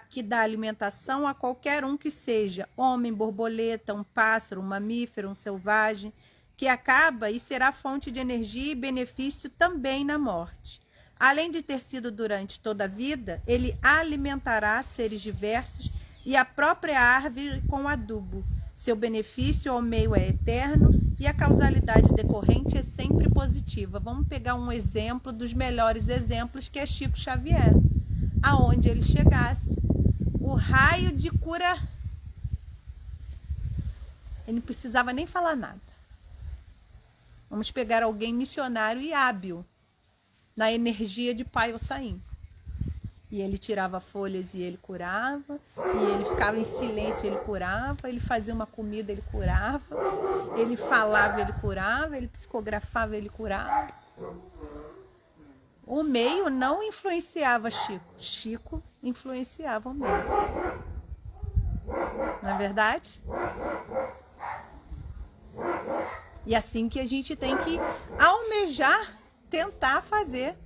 que dá alimentação a qualquer um que seja, homem, borboleta, um pássaro, um mamífero, um selvagem, que acaba e será fonte de energia e benefício também na morte. Além de ter sido durante toda a vida, ele alimentará seres diversos e a própria árvore com adubo. Seu benefício ao meio é eterno e a causalidade decorrente é sempre positiva. Vamos pegar um exemplo dos melhores exemplos, que é Chico Xavier. Aonde ele chegasse, o raio de cura, ele não precisava nem falar nada. Vamos pegar alguém missionário e hábil na energia de Paiossaim. E ele tirava folhas e ele curava, e ele ficava em silêncio, ele curava, ele fazia uma comida, ele curava, ele falava, ele curava, ele psicografava, ele curava. O meio não influenciava Chico, Chico influenciava o meio. Não é verdade? E assim que a gente tem que almejar, tentar fazer.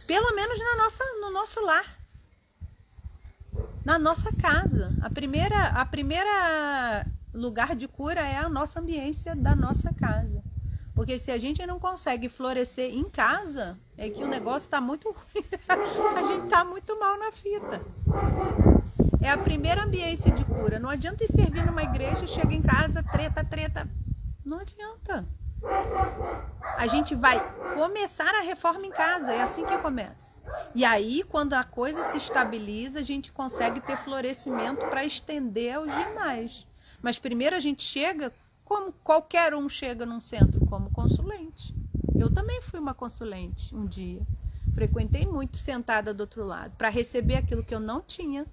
Pelo menos no nosso lar. Na nossa casa. A primeira lugar de cura é a nossa ambiência da nossa casa. Porque se a gente não consegue florescer em casa, é que o negócio está muito ruim. A gente está muito mal na fita. É a primeira ambiência de cura. Não adianta ir servir numa igreja, chega em casa, treta. Não adianta. A gente vai começar a reforma em casa, é assim que começa. E aí, quando a coisa se estabiliza, a gente consegue ter florescimento para estender aos demais. Mas primeiro a gente chega, como qualquer um chega num centro, como consulente. Eu também fui uma consulente um dia. Frequentei muito sentada do outro lado, para receber aquilo que eu não tinha,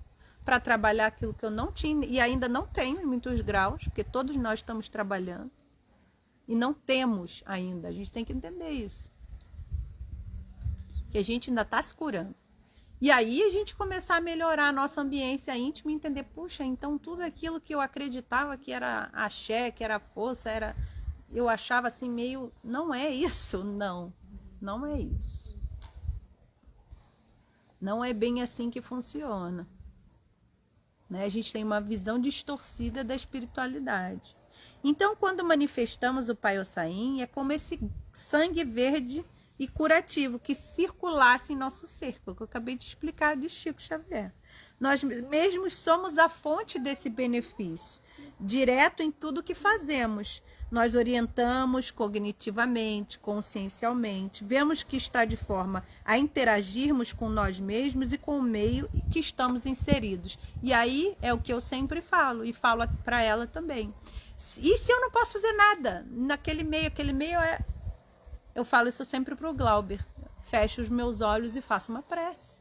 para trabalhar aquilo que eu não tinha, e ainda não tenho em muitos graus, porque todos nós estamos trabalhando. E não temos ainda, a gente tem que entender isso. Que a gente ainda está se curando. E aí a gente começar a melhorar a nossa ambiência íntima e entender, puxa, então tudo aquilo que eu acreditava que era axé, que era força, eu achava assim meio, não é isso, não é isso. Não é bem assim que funciona. Né? A gente tem uma visão distorcida da espiritualidade. Então, quando manifestamos o Paiossaim, é como esse sangue verde e curativo que circulasse em nosso ser, que eu acabei de explicar de Chico Xavier. Nós mesmos somos a fonte desse benefício, direto em tudo que fazemos. Nós orientamos cognitivamente, consciencialmente, vemos que está de forma a interagirmos com nós mesmos e com o meio que estamos inseridos. E aí é o que eu sempre falo, e falo para ela também. E se eu não posso fazer nada naquele meio, aquele meio é... Eu falo isso sempre para o Glauber. Fecho os meus olhos e faço uma prece.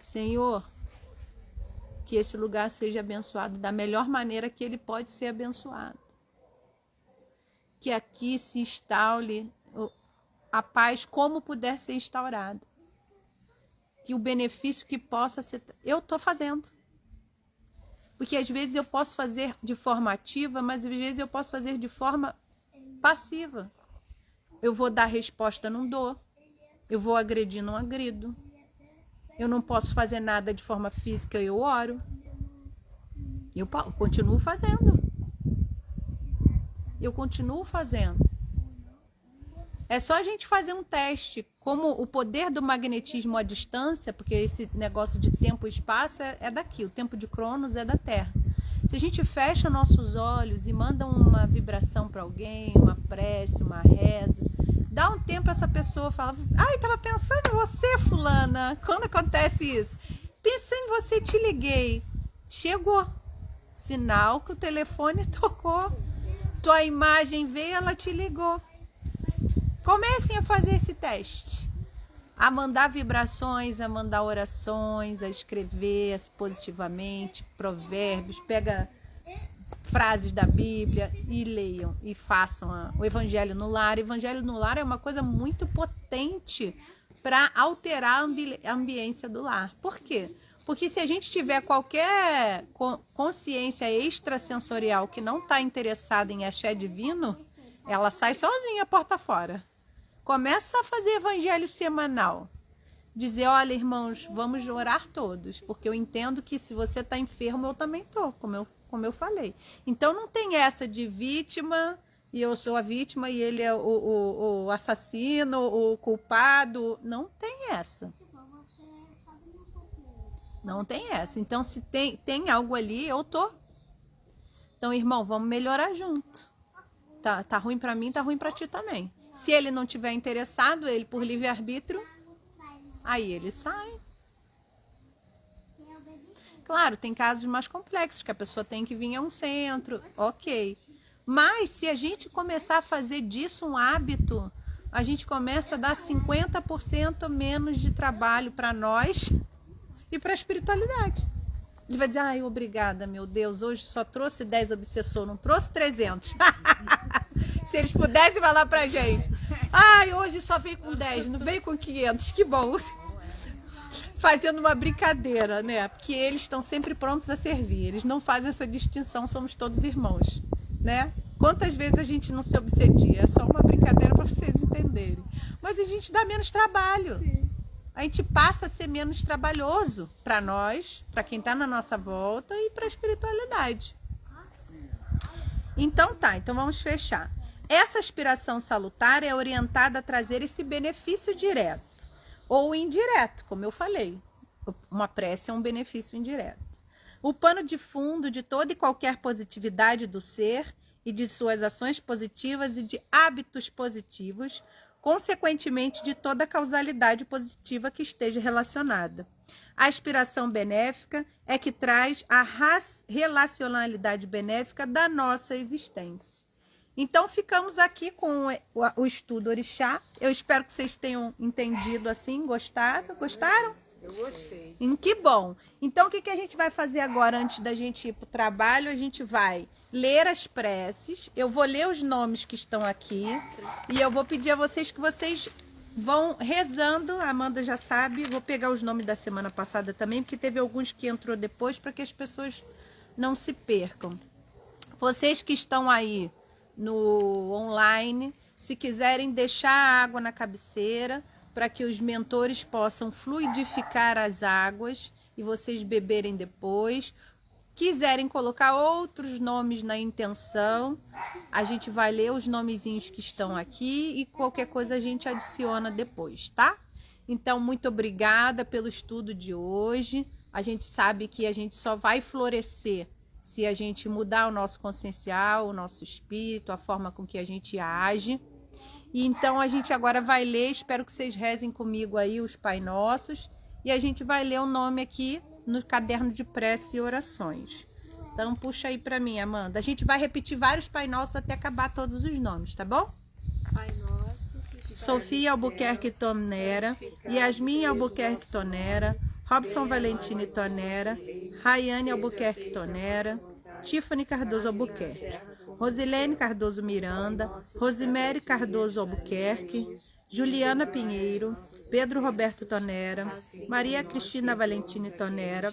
Senhor, que esse lugar seja abençoado da melhor maneira que ele pode ser abençoado. Que aqui se instaure a paz como puder ser instaurada. Que o benefício que possa ser... Eu estou fazendo. Porque às vezes eu posso fazer de forma ativa, mas às vezes eu posso fazer de forma passiva. Eu vou dar resposta, não dou. Eu vou agredir, não agrido. Eu não posso fazer nada de forma física, eu oro. Eu continuo fazendo. Eu continuo fazendo. É só a gente fazer um teste, como o poder do magnetismo à distância, porque esse negócio de tempo e espaço é daqui, o tempo de Cronos é da Terra. Se a gente fecha nossos olhos e manda uma vibração para alguém, uma prece, uma reza, dá um tempo essa pessoa fala, estava pensando em você, fulana. Quando acontece isso? Pensei em você, te liguei. Chegou. Sinal que o telefone tocou. Tua imagem veio, ela te ligou. Comecem a fazer esse teste. A mandar vibrações, a mandar orações, a escrever positivamente, provérbios, frases da Bíblia e leiam e façam o Evangelho no Lar. O Evangelho no Lar é uma coisa muito potente para alterar a ambiência do lar. Por quê? Porque se a gente tiver qualquer consciência extrasensorial que não está interessada em axé divino, ela sai sozinha a porta fora. Começa a fazer evangelho semanal. Dizer, olha, irmãos, vamos orar todos, porque eu entendo que se você está enfermo, eu também estou, como eu falei. Então não tem essa de vítima, e eu sou a vítima e ele é o assassino, o culpado. Não tem essa. Não tem essa. Então, se tem algo ali, eu tô. Então, irmão, vamos melhorar junto. Tá ruim pra mim, tá ruim pra ti também. Se ele não tiver interessado, ele por livre-arbítrio, aí ele sai. Claro, tem casos mais complexos, que a pessoa tem que vir a um centro, ok. Mas, se a gente começar a fazer disso um hábito, a gente começa a dar 50% menos de trabalho para nós e para a espiritualidade. Ele vai dizer, ai, obrigada, meu Deus, hoje só trouxe 10 obsessores, não trouxe 300. Se eles pudessem falar pra gente, ai, hoje só veio com 10, não veio com 500, que bom. Fazendo uma brincadeira, né? Porque eles estão sempre prontos a servir, eles não fazem essa distinção, somos todos irmãos, né? Quantas vezes a gente não se obsedia? É só uma brincadeira para vocês entenderem. Mas a gente dá menos trabalho. Sim. A gente passa a ser menos trabalhoso para nós, para quem está na nossa volta e para a espiritualidade. Então então vamos fechar. Essa aspiração salutar é orientada a trazer esse benefício direto ou indireto, como eu falei. Uma prece é um benefício indireto. O pano de fundo de toda e qualquer positividade do ser e de suas ações positivas e de hábitos positivos, consequentemente de toda a causalidade positiva que esteja relacionada. A aspiração benéfica é que traz a relacionalidade benéfica da nossa existência. Então, ficamos aqui com o estudo Orixá. Eu espero que vocês tenham entendido assim, gostado. Gostaram? Eu gostei. Que bom. Então, o que a gente vai fazer agora, antes da gente ir para o trabalho? A gente vai ler as preces. Eu vou ler os nomes que estão aqui. E eu vou pedir a vocês que vocês vão rezando. A Amanda já sabe. Vou pegar os nomes da semana passada também, porque teve alguns que entrou depois, para que as pessoas não se percam. Vocês que estão aí no online, se quiserem deixar a água na cabeceira, para que os mentores possam fluidificar as águas e vocês beberem depois. Quiserem colocar outros nomes na intenção, a gente vai ler os nomezinhos que estão aqui e qualquer coisa a gente adiciona depois, tá? Então, muito obrigada pelo estudo de hoje. A gente sabe que a gente só vai florescer se a gente mudar o nosso consciencial, o nosso espírito, a forma com que a gente age. E então a gente agora vai ler, espero que vocês rezem comigo aí os Pai Nossos, e a gente vai ler o nome aqui no caderno de prece e orações. Então puxa aí para mim, Amanda. A gente vai repetir vários Pai Nossos até acabar todos os nomes, tá bom? Pai Nosso, Sofia Albuquerque Tonera, Yasmin Albuquerque Tonera, Robson Valentini Tonera, Rayane Albuquerque Tonera, Tiffany Cardoso Albuquerque, Rosilene Cardoso Miranda, Rosemary Cardoso Albuquerque, Juliana Pinheiro, Pedro Roberto Tonera, Maria Cristina Valentini Tonera,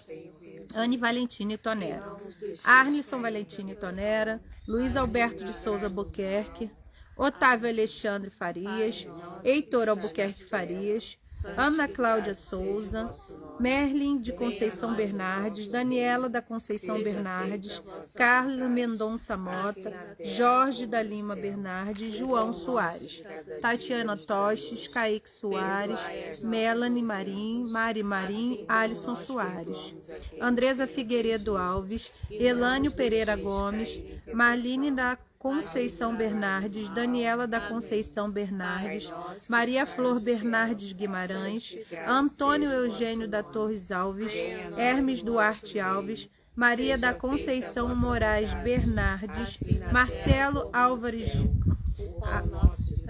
Anne Valentini Tonera, Arlisson Valentini Tonera, Luiz Alberto de Souza Albuquerque, Otávio Alexandre Farias, Heitor Albuquerque Farias, Ana Cláudia Souza, Merlin de Conceição Bernardes, Daniela da Conceição Bernardes, Carlos Mendonça Mota, Jorge da Lima Bernardes, João Soares, Tatiana Toches, Kaique Soares, Melanie Marim, Mari Marim, Alisson Soares, Andresa Figueiredo Alves, Elânio Pereira Gomes, Marline da Conceição Bernardes, Daniela da Conceição Bernardes, Maria Flor Bernardes Guimarães, Antônio Eugênio da Torres Alves, Hermes Duarte Alves, Maria da Conceição Moraes Bernardes, Marcelo Álvares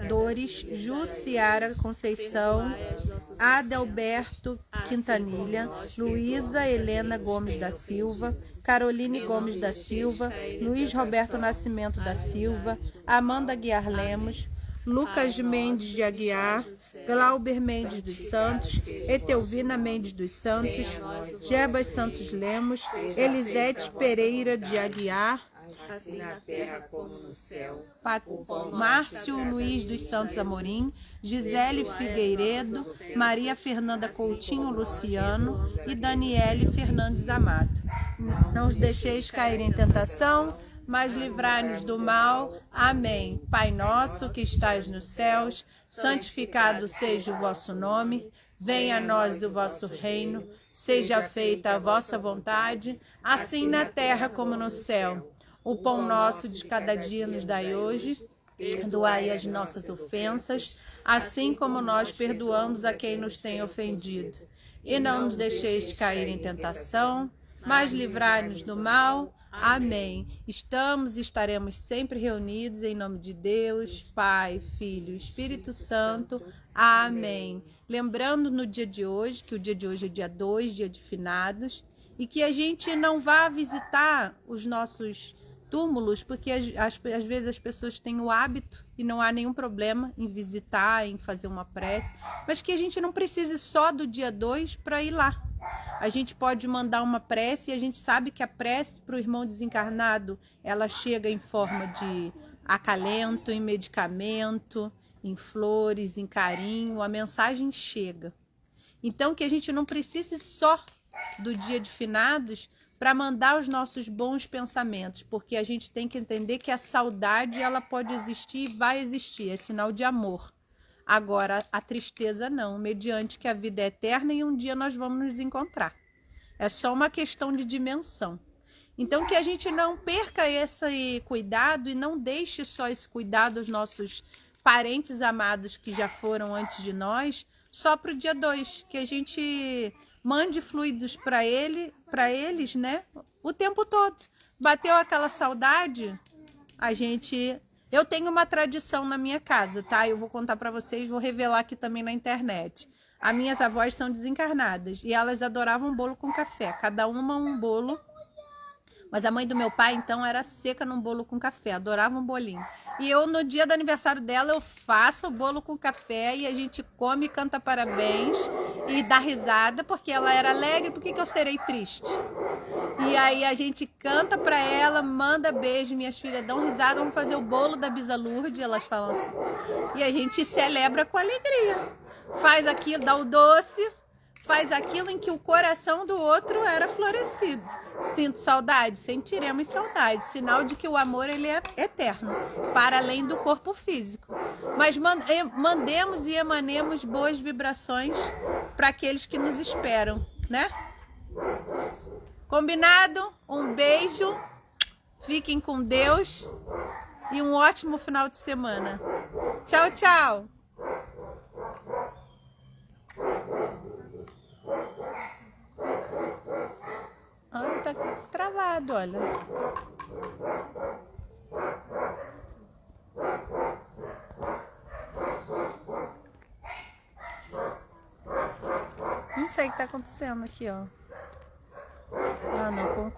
Dores, Jussiara Conceição, Adelberto Quintanilha, Luísa Helena Gomes da Silva, Caroline Gomes da Silva, Luiz Roberto Nascimento da Silva, Amanda Guiar Lemos, Lucas Mendes de Aguiar, Glauber Mendes dos Santos, Etelvina Mendes dos Santos, Jebas Santos Lemos, Elisete Pereira de Aguiar, assim na terra como no céu. Márcio Luiz dos Santos Amorim, Gisele Figueiredo, Maria Fernanda Coutinho Luciano e Daniele Fernandes Amado. Não os deixeis cair em tentação, mas livrai-nos do mal. Amém. Pai nosso que estais nos céus, santificado seja o vosso nome. Venha a nós o vosso reino. Seja feita a vossa vontade, assim na terra como no céu. O pão nosso de cada dia nos dai hoje. Perdoai as nossas ofensas, assim como nós perdoamos a quem nos tem ofendido. E não nos deixeis cair em tentação, mas livrai-nos do mal. Amém. Estamos e estaremos sempre reunidos em nome de Deus, Pai, Filho e Espírito Santo. Amém. Lembrando no dia de hoje, que o dia de hoje é dia 2, dia de finados, e que a gente não vá visitar os nossos túmulos, porque às vezes as pessoas têm o hábito e não há nenhum problema em visitar, em fazer uma prece, mas que a gente não precise só do dia 2 para ir lá. A gente pode mandar uma prece e a gente sabe que a prece para o irmão desencarnado, ela chega em forma de acalento, em medicamento, em flores, em carinho, a mensagem chega. Então que a gente não precise só do dia de finados para mandar os nossos bons pensamentos, porque a gente tem que entender que a saudade ela pode existir e vai existir, é sinal de amor. Agora, a tristeza não, mediante que a vida é eterna e um dia nós vamos nos encontrar. É só uma questão de dimensão. Então, que a gente não perca esse cuidado e não deixe só esse cuidado aos nossos parentes amados que já foram antes de nós, só para o dia 2, que a gente mande fluidos para eles, né? O tempo todo. Bateu aquela saudade, eu tenho uma tradição na minha casa, tá? Eu vou contar para vocês, vou revelar aqui também na internet. As minhas avós são desencarnadas e elas adoravam bolo com café, cada uma um bolo. Mas a mãe do meu pai, então, era seca num bolo com café, adorava um bolinho. E eu, no dia do aniversário dela, eu faço o bolo com café e a gente come, canta parabéns e dá risada, porque ela era alegre, por que eu serei triste? E aí a gente canta pra ela, manda beijo, minhas filhas dão risada, vamos fazer o bolo da Bisa Lourdes, elas falam assim. E a gente celebra com alegria. Faz aquilo, dá o doce, faz aquilo em que o coração do outro era florescido. Sinto saudade? Sentiremos saudade. Sinal de que o amor ele é eterno, para além do corpo físico. Mas mandemos e emanemos boas vibrações para aqueles que nos esperam, né? Combinado? Um beijo, fiquem com Deus e um ótimo final de semana. Tchau, tchau! Olha, tá travado, olha. Não sei o que tá acontecendo aqui, ó. Ah, não,